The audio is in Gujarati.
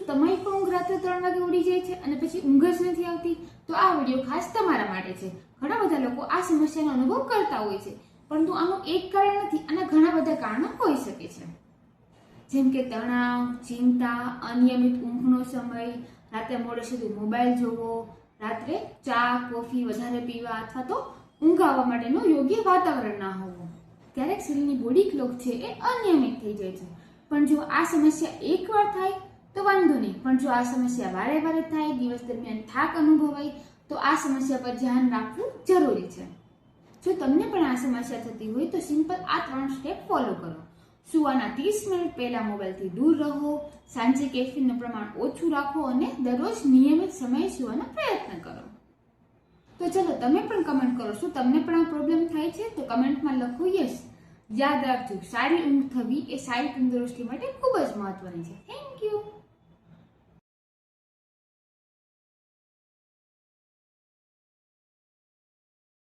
તમારી પણ ઊંઘ રાત્રે 3 વાગે ઉડી જાય છે અને પછી ઊંઘ જ નથી આવતી? તો આ વિડીયો ખાસ તમારા માટે છે. ઘણા બધા લોકો આ સમસ્યાનો અનુભવ કરતા હોય છે, પરંતુ આનું એક કારણ નથી, આના ઘણા બધા કારણો હોઈ શકે છે. જેમ કે તણાવ, ચિંતા, અનિયમિત ઊંઘનો સમય, રાતે મોડે સુધી મોબાઈલ જોવો, રાત્રે ચા કોફી વધારે પીવા અથવા તો ઊંઘ આવવા માટેનું યોગ્ય વાતાવરણ ના હોવું. ક્યારેક શરીરની બોડી ક્લોક છે એ અનિયમિત થઈ જાય છે. પણ જો આ સમસ્યા એકવાર થાય તો વાંધો નહીં, પણ જો આ સમસ્યા વારે વારે થાય, દિવસ દરમિયાન થાક અનુભવાય, તો આ સમસ્યા પર ધ્યાન રાખવું જરૂરી છે. જો તમને પણ આ સમસ્યા થતી હોય તો સિમ્પલ આ 3 સ્ટેપ ફોલો કરો. સુવાના 30 મિનિટ પહેલા મોબાઈલથી દૂર રહો, સાંજે કેફીનનું પ્રમાણ ઓછું રાખો અને દરરોજ નિયમિત સમયે સુવાનો પ્રયત્ન કરો. તો ચલો તમે પણ કમેન્ટ કરો, શું તમને પણ આ પ્રોબ્લેમ થાય છે? તો કમેન્ટમાં લખો યસ. યાદ રાખજો, સારી ઊંઘ થવી એ સારી તંદુરસ્તી માટે ખૂબ જ મહત્વની છે. Thank you.